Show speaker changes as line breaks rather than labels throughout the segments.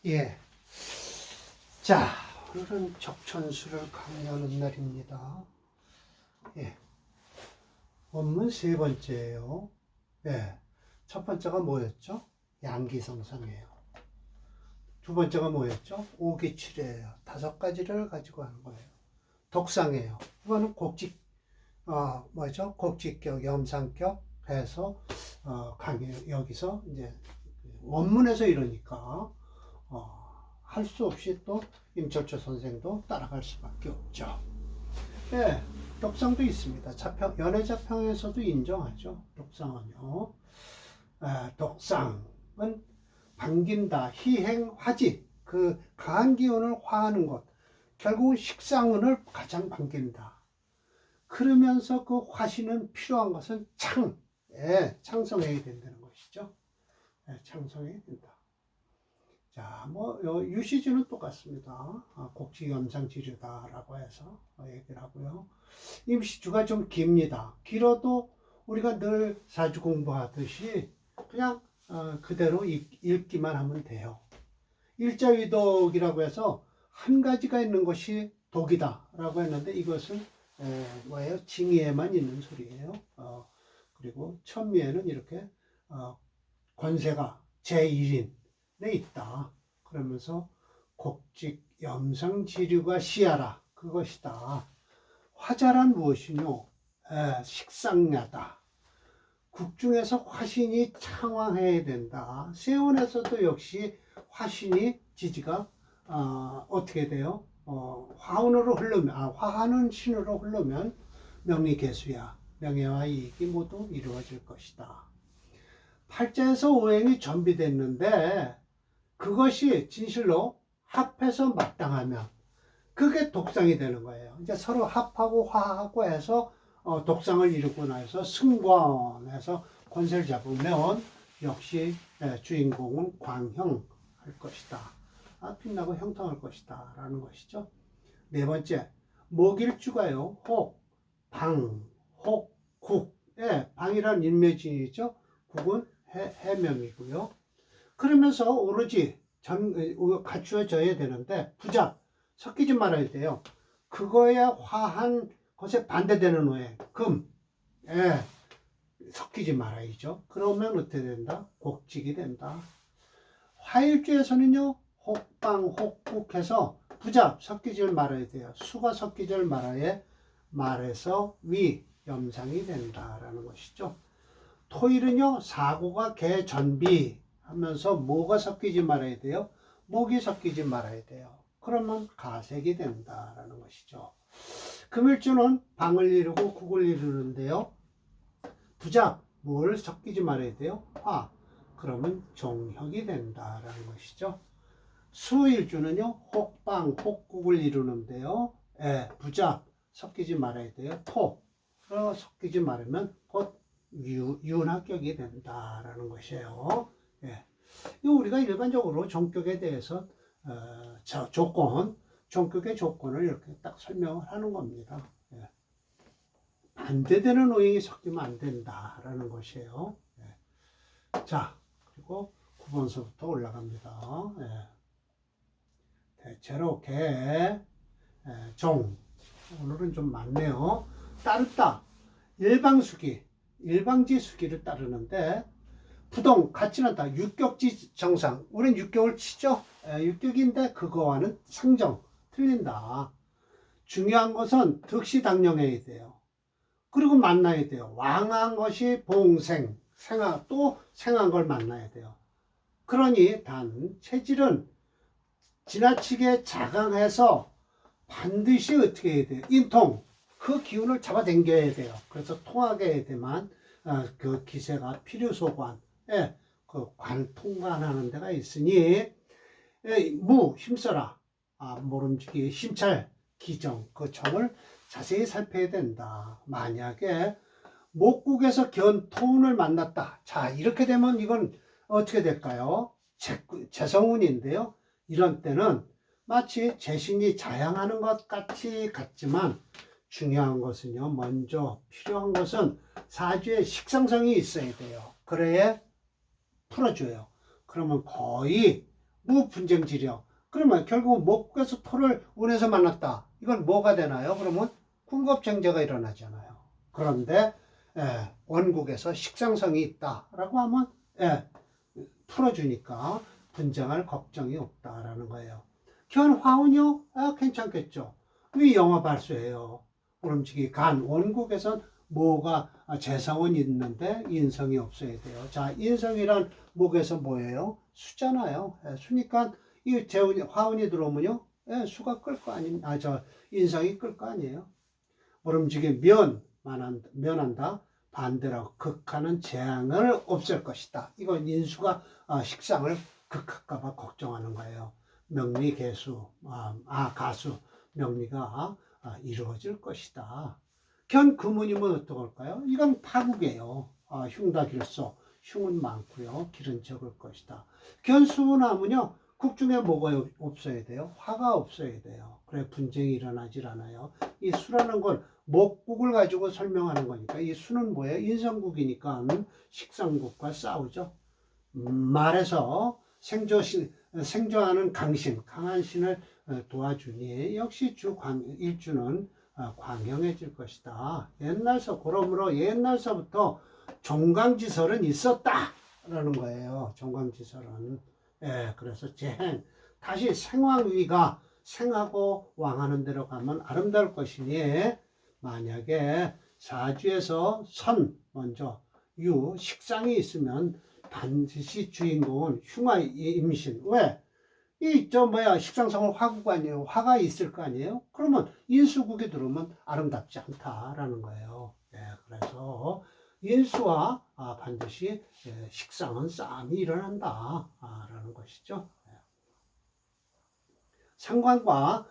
예. 자, 오늘은 적천수를 강의하는 날입니다. 예. 원문 세 번째예요. 예. 첫 번째가 뭐였죠? 양기성상이에요. 두 번째가 뭐였죠? 오기칠이에요. 5가지를 가지고 하는 거예요. 독상이에요. 이거는 곡직, 뭐죠? 곡직격, 염상격 해서, 강의, 여기서 이제 원문에서 이러니까, 할 수 없이 또 임철조 선생도 따라갈 수밖에 없죠. 네, 독상도 있습니다. 연애자평에서도 인정하죠. 독상은요. 독상은 반긴다, 희행, 화지, 그 강한 기운을 화하는 것. 결국은 식상운을 가장 반긴다. 그러면서 그 화신은 필요한 것은 창성해야 된다는 것이죠. 창성해야 된다. 자, 유시주는 똑같습니다. 곡식염상지류다라고 해서 얘기를 하고요. 임시주가 좀 깁니다. 길어도 우리가 늘 사주 공부하듯이 그냥 그대로 읽기만 하면 돼요. 일자위독이라고 해서 한 가지가 있는 것이 독이다라고 했는데 이것은 뭐예요? 징의에만 있는 소리예요. 그리고 천미에는 이렇게 권세가 제1인 있다. 그러면서 곡직 염상지류가 시야라 그것이다. 화자란 무엇이뇨? 식상야다. 국중에서 화신이 창왕해야 된다. 세운에서도 역시 화신이 지지가 어떻게 돼요? 화운으로 흐르면 화하는 신으로 흐르면 명리개수야. 명예와 이익이 모두 이루어질 것이다. 팔자에서 오행이 전비됐는데 그것이 진실로 합해서 마땅하면 그게 독상이 되는 거예요. 이제 서로 합하고 화하고 해서 독상을 이루고 나서 승권해서 권세를 잡으면 역시 주인공은 광형할 것이다. 빛나고 형통할 것이다. 라는 것이죠. 네 번째, 목일주가요. 혹, 방, 혹, 국. 방이란 인매진이죠. 국은 해명이고요. 그러면서 오로지 갖추어져야 되는데 부잡 섞이지 말아야 돼요. 그거에 화한 것에 반대되는 오행 금 섞이지 말아야죠. 그러면 어떻게 된다? 곡직이 된다. 화일주에서는요 혹방 혹국해서 부잡 섞이지 말아야 돼요. 수가 섞이지 말아서 위 염상이 된다라는 것이죠. 토일은요 사고가 개전비 하면서 뭐가 섞이지 말아야 돼요? 목이 섞이지 말아야 돼요. 그러면 가색이 된다라는 것이죠. 금일주는 방을 이루고 국을 이루는데요. 부잡 뭘 섞이지 말아야 돼요? 화. 그러면 종혁이 된다라는 것이죠. 수일주는요 혹방 혹국을 이루는데요. 부잡 섞이지 말아야 돼요. 토. 섞이지 말으면 곧 윤합격이 된다라는 것이에요. 우리가 일반적으로 종격에 대해서 종격의 조건을 이렇게 딱 설명을 하는 겁니다. 반대되는 오행이 섞이면 안 된다라는 것이에요. 자, 그리고 9번서부터 올라갑니다. 대체로 개, 종. 오늘은 좀 많네요. 따르다. 일방지수기를 따르는데 부동 같이 난다. 육격지 정상. 우린 육격을 치죠. 육격인데 그거와는 상정 틀린다. 중요한 것은 득시당령해야 돼요. 그리고 만나야 돼요. 왕한 것이 봉생, 또 생한 걸 만나야 돼요. 그러니 단 체질은 지나치게 자강해서 반드시 어떻게 해야 돼요? 인통. 그 기운을 잡아당겨야 돼요. 그래서 통하게 해야 되만 그 기세가 필요소관, 그 통관하는 데가 있으니 힘써라. 모름지기 심찰 기정 그 정을 자세히 살펴야 된다. 만약에 목국에서 견토운을 만났다. 자 이렇게 되면 이건 어떻게 될까요? 재성운인데요. 이런 때는 마치 재신이 자양하는 것 같지만 중요한 것은요. 먼저 필요한 것은 사주에 식상성이 있어야 돼요. 그래야 풀어줘요. 그러면 거의 무분쟁지력. 그러면 결국 목에서 토를 운에서 만났다. 이건 뭐가 되나요? 그러면 군겁쟁제가 일어나잖아요. 그런데 원국에서 식상성이 있다라고 하면 풀어주니까 분쟁할 걱정이 없다라는 거예요. 견화운이요? 괜찮겠죠. 위 영화 발수예요. 그럼지기 간 원국에선 뭐가 재성은 있는데 인성이 없어야 돼요. 자, 인성이란 목에서 뭐예요? 수잖아요. 수니까 이 재운이 화운이 들어오면요, 수가 끌 거 아닙니까? 인성이 끌 거 아니에요. 모름지기 면한다. 반대로 극하는 재앙을 없앨 것이다. 이건 인수가 식상을 극할까봐 걱정하는 거예요. 명리개수, 가수, 명리가 이루어질 것이다. 견금운이면 어떡할까요? 이건 파국이에요. 흉다길소, 흉은 많고요. 길은 적을 것이다. 견수운하면요, 국중에 뭐가 없어야 돼요? 화가 없어야 돼요. 그래 분쟁이 일어나질 않아요. 이 수라는 건 목국을 가지고 설명하는 거니까 이 수는 뭐예요? 인성국이니까 식상국과 싸우죠. 말해서 생조하는 강신, 강한 신을 도와주니 역시 일주는 광영해질 것이다. 그러므로 옛날서부터 종강지설은 있었다라는 거예요. 종강지설은. 그래서 다시 생왕위가 생하고 왕하는 대로 가면 아름다울 것이니 만약에 사주에서 먼저 식상이 있으면 반드시 주인공은 흉화 임신. 왜? 식상성을 화구가 아니에요. 화가 있을 거 아니에요? 그러면 인수국에 들어오면 아름답지 않다라는 거예요. 그래서 인수와 반드시 식상은 싸움이 일어난다 라는 것이죠. 상관과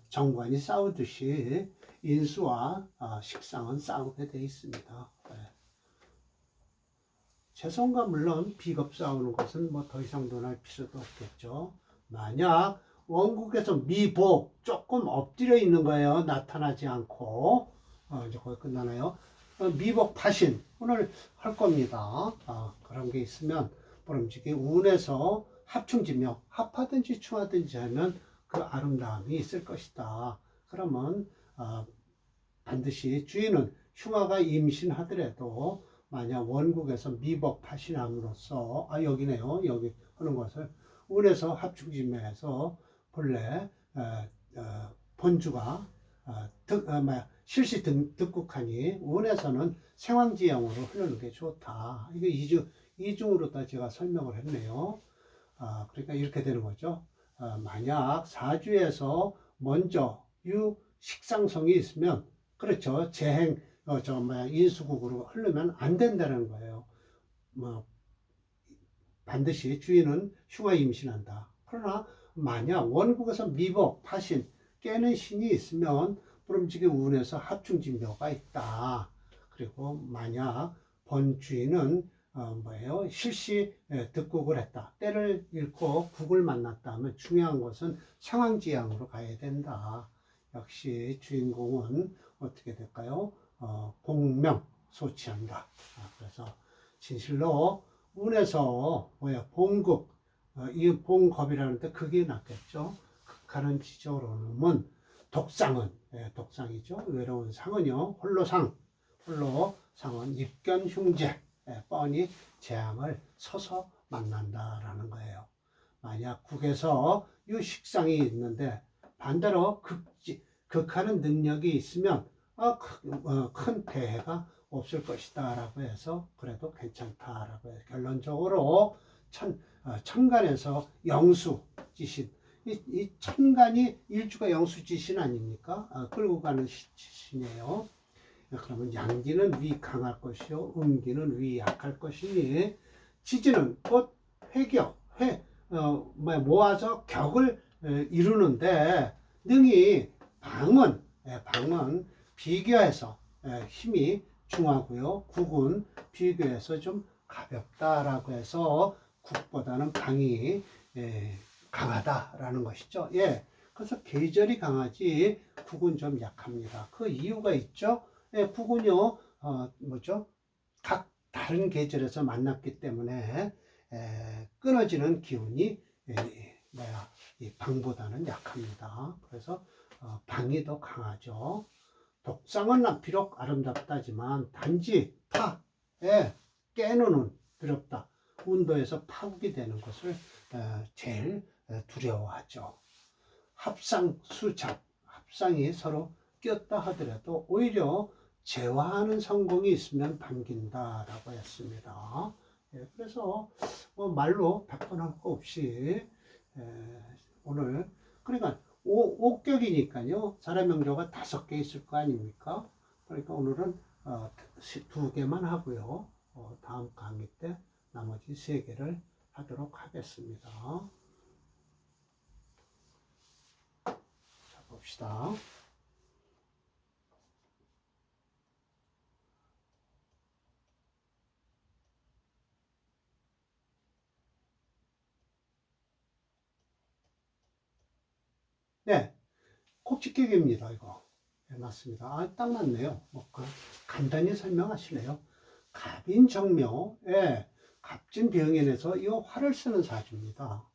정관이 싸우듯이 인수와 식상은 싸우게 되어 있습니다. 재성과 물론 비겁 싸우는 것은 뭐 더 이상 논할 필요도 없겠죠. 만약 원국에서 미복 조금 엎드려 있는 거예요. 나타나지 않고 이제 거기 끝나나요? 미복 파신 오늘 할 겁니다. 그런 게 있으면 보름직이 운에서 합충지며 합하든지 충하든지 하면 그 아름다움이 있을 것이다. 그러면 반드시 주인은 흉화가 임신하더라도 만약 원국에서 미복 파신함으로써 여기네요. 여기 하는 것을 운에서 합충지면에서 본래 본주가 실시 득국하니 운에서는 생황지형으로 흐르는 게 좋다. 이거 이중으로 다 제가 설명을 했네요. 그러니까 이렇게 되는 거죠. 만약 사주에서 먼저 식상성이 있으면 그렇죠. 인수국으로 흐르면 안 된다는 거예요. 반드시 주인은 흉화 임신한다. 그러나 만약 원국에서 미복, 파신, 깨는 신이 있으면 부름지기 운에서 합충진묘가 있다. 그리고 만약 본주인은 실시 득국을 했다. 때를 잃고 국을 만났다 하면 중요한 것은 상황지향으로 가야 된다. 역시 주인공은 어떻게 될까요? 공명 소치한다. 그래서 진실로 운에서 봉급, 이 봉겁이라는데 그게 낫겠죠. 극하는 지적으로는 독상이죠. 외로운 상은요, 홀로 상은 입견 흉재, 뻔히 재앙을 서서 만난다라는 거예요. 만약 국에서 유식상이 있는데 반대로 극하는 능력이 있으면 큰 폐해가 없을 것이다 라고 해서 그래도 괜찮다라고 해요. 결론적으로 천간에서 영수지신, 이 천간이 일주가 영수지신 아닙니까? 끌고 가는 신이에요. 그러면 양기는 위 강할 것이요 음기는 위 약할 것이니 지지는 곧 모아서 격을 이루는데 능히 방은 비교해서 힘이 중하고요. 국은 비교해서 좀 가볍다라고 해서 국보다는 방이 강하다라는 것이죠. 그래서 계절이 강하지 국은 좀 약합니다. 그 이유가 있죠. 국은요, 각 다른 계절에서 만났기 때문에 끊어지는 기운이 네, 이 방보다는 약합니다. 그래서 방이 더 강하죠. 독상은 비록 아름답다지만 단지 타에 깨는 두렵다. 운도에서 파국이 되는 것을 제일 두려워하죠. 합상, 수잡, 합상이 서로 꼈다 하더라도 오히려 재화하는 성공이 있으면 반긴다라고 했습니다. 그래서 말로 표현할 거 없이 오늘 그러니까 옥격이니까요. 사람 명조가 5개 있을 거 아닙니까? 그러니까 오늘은 2개만 하고요. 다음 강의 때 나머지 3개를 하도록 하겠습니다. 자, 봅시다. 네, kok지격입니다, 이거. 네, 맞습니다. 딱 맞네요. 간단히 설명하시네요. 갑인정묘에 갑진병인에서 이 활을 쓰는 사주입니다.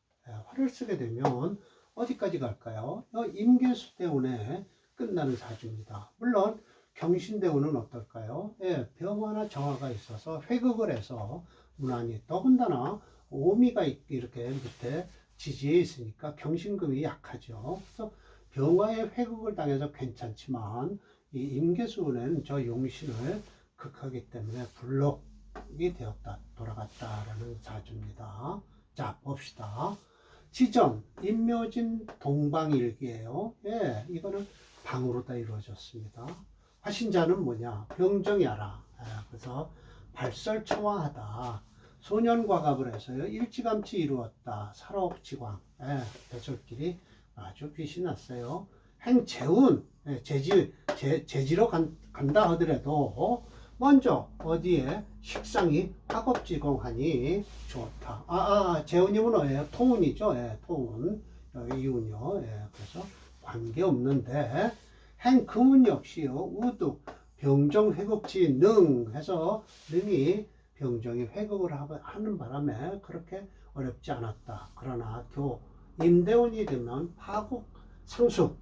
활을 쓰게 되면 어디까지 갈까요? 임계수대운에 끝나는 사주입니다. 물론 경신대운은 어떨까요? 병화나 정화가 있어서 회극을 해서 무난히 더군다나 오미가 이렇게 밑에 지지에 있으니까 경신금이 약하죠. 그래서 병화의 회극을 당해서 괜찮지만 이 임계수운에는 저 용신을 극하기 때문에 불록이 되었다, 돌아갔다라는 사주입니다. 자, 봅시다. 지점, 임묘진 동방일기예요. 이거는 방으로 다 이루어졌습니다. 화신자는 뭐냐? 병정야라. 그래서 발설청화하다. 소년과갑을 해서요. 일찌감치 이루었다. 살옥지광. 배설길이 아주 빛이 났어요. 행재운, 재지로 간다 하더라도 먼저 어디에 식상이 화겁지공하니 좋다. 재운이면 뭐예요? 토운이죠. 토운. 이운요. 그래서 관계없는데 행금운 역시요. 우득 병정 회극지 능 해서 능이 병정이 회극을 하는 바람에 그렇게 어렵지 않았다. 그러나 임대운이 되면 파국 상수.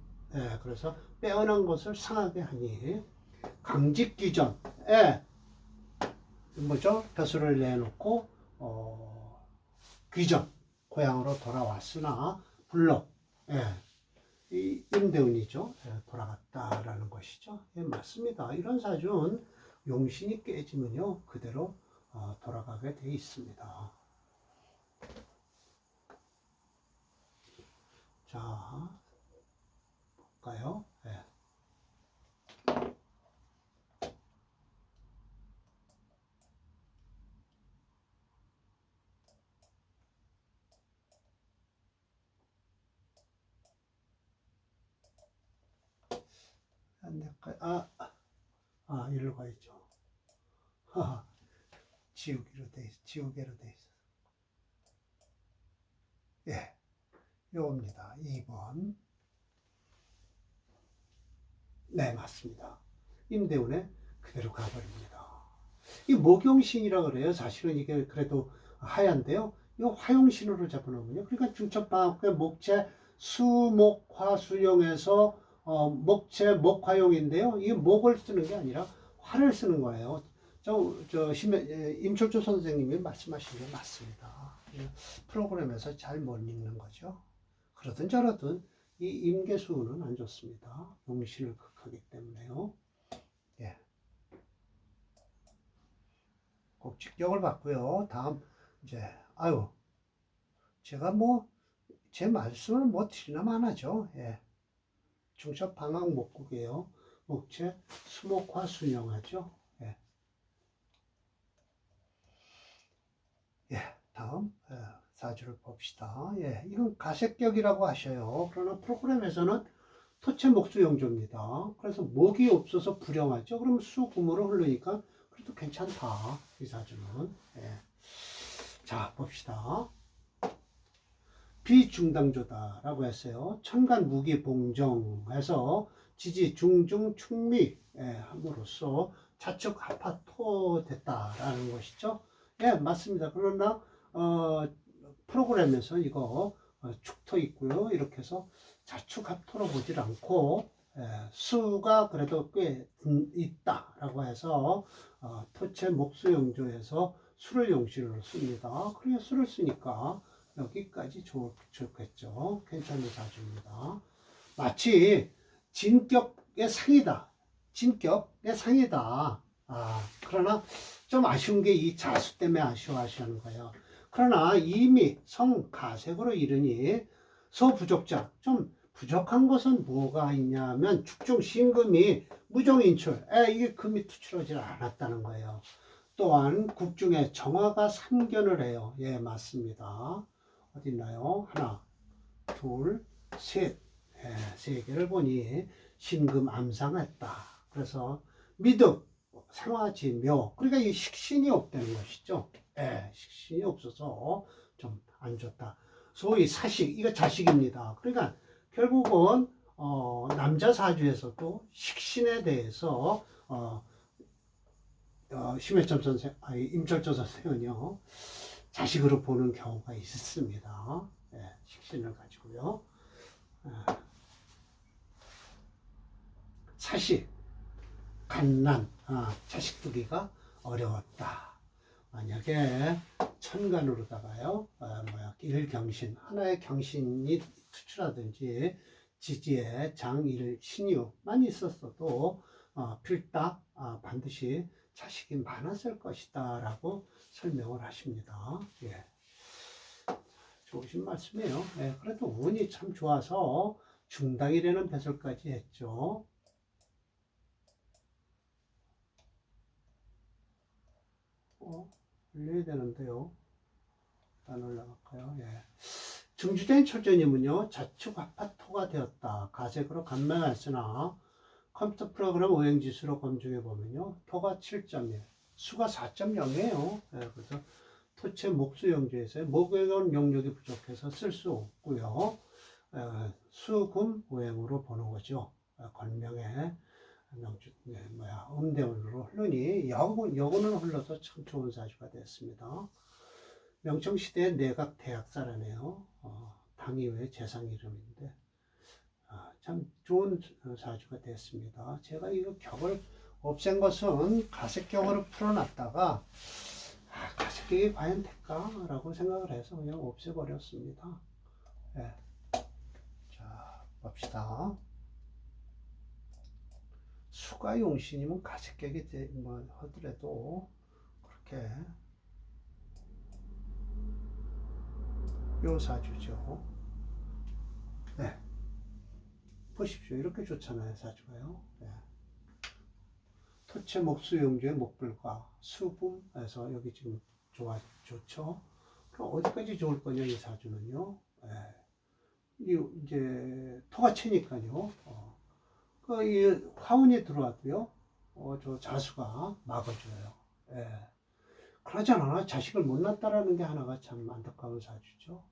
그래서 빼어난 것을 상하게 하니 강직기전에 뭐죠? 벼슬을 내놓고 귀전 고향으로 돌아왔으나 불록 이 임대운이죠. 돌아갔다라는 것이죠. 맞습니다. 이런 사주는 용신이 깨지면요 그대로 돌아가게 돼 있습니다. 자, 볼까요? 안 될까요? 이리로 가야죠. 지우개로 돼 있어. 요겁니다. 2번. 네, 맞습니다. 임대운에 그대로 가버립니다. 이 목용신이라 그래요. 사실은 이게 그래도 하얀데요. 이 화용신으로 잡아놓으면요. 그러니까 중첩방학의 목체 수목화수용에서 목체 목화용인데요. 이 목을 쓰는 게 아니라 화를 쓰는 거예요. 임철조 선생님이 말씀하신 게 맞습니다. 프로그램에서 잘 못 읽는 거죠. 그러든 저러든 이 임계수는 안 좋습니다. 용신을 극하기 때문에요. 꼭 직격을 받고요. 다음 이제 제가 제 말씀을 드리나 마나죠. 중첩 방학 목국이에요. 목체 수목화 순영하죠. 다음 사주를 봅시다. 이건 가색격이라고 하셔요. 그러나 프로그램에서는 토체 목수용조입니다. 그래서 목이 없어서 불영하죠. 그럼 수금으로 흐르니까 그래도 괜찮다. 이 사주는. 자, 봅시다. 비중당조다라고 했어요. 천간 무기 봉정해서 지지 중중 충미 함으로써 좌측 합화토 됐다라는 것이죠. 맞습니다. 그러나 프로그램에서 이거 축토 있고요. 이렇게 해서 자축합토로 보질 않고 수가 그래도 꽤 있다라고 해서 토체 목수용조에서 수를 용신으로 씁니다. 그러니 수를 쓰니까 여기까지 좋겠죠. 괜찮은 사주입니다. 마치 진격의 상이다. 진격의 상이다. 그러나 좀 아쉬운 게 이 자수 때문에 아쉬워하시는 거예요. 그러나 이미 성가색으로 이르니 소부족자, 좀 부족한 것은 뭐가 있냐면 축중 신금이 무종인출, 이게 금이 투출하지 않았다는 거예요. 또한 국중에 정화가 삼견을 해요. 예, 맞습니다. 어디 있나요? 하나, 둘, 셋, 세 개를 보니 신금 암상했다. 그래서 미득, 생화지묘, 그러니까 이 식신이 없다는 것이죠. 식신이 없어서 좀 안 좋다. 소위 사식, 이거 자식입니다. 그러니까 결국은 남자 사주에서도 식신에 대해서 심해점 선생, 임철조 선생은요 자식으로 보는 경우가 있습니다. 식신을 가지고요. 사식, 갓난, 자식 두기가 어려웠다. 만약에 천간으로다가요, 일경신, 하나의 경신이 투출하든지 지지에 장일 신유만 있었어도 필다 반드시 자식이 많았을 것이다 라고 설명을 하십니다. 예. 좋으신 말씀이에요. 그래도 운이 참 좋아서 중당이라는 배설까지 했죠. 올려야 되는데요. 안 올라갈까요? 중주된 초전임은요, 자축 아파토가 되었다. 가색으로 간맹했으나 컴퓨터 프로그램 오행지수로 검증해 보면요, 토가 7.1, 수가 4.0이에요. 그래서 토체 목수영주에서 목의원 용력이 부족해서 쓸 수 없고요. 수금 오행으로 보는 거죠. 건명의 음대운으로 흐르니 여군은 흘러서 참 좋은 사주가 됐습니다. 명청시대의 내각 대학사라네요. 당이회 재상 이름인데 참 좋은 사주가 됐습니다. 제가 이거 격을 없앤 것은 가색격으로 풀어놨다가 가색격이 과연 될까라고 생각을 해서 그냥 없애버렸습니다. 자, 봅시다. 수가 용신이면 가색격이 하더라도 그렇게 요 사주죠. 보십시오. 이렇게 좋잖아요, 사주가요. 토체 목수용주의 목불과 수금에서 여기 지금 좋죠. 그럼 어디까지 좋을 거냐, 이 사주는요. 이제 토가 치니까요. 이 화운이 들어와도요, 저 자수가 막아줘요. 그러지 않아 자식을 못 낳았다라는 게 하나가 참 안타까운 사주죠.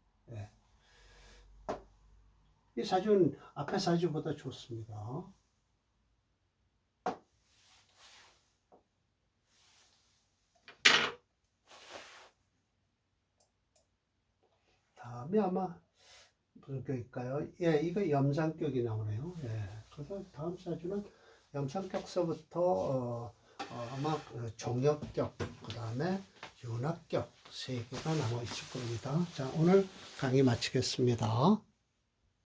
이 사주는 앞에 사주보다 좋습니다. 다음에 아마 무슨 격일까요? 이거 염상격이 나오네요. 그래서 다음 사주는 염상격서부터 아마 종역격, 그 다음에 윤합격 세 개가 남아 있을 겁니다. 자, 오늘 강의 마치겠습니다.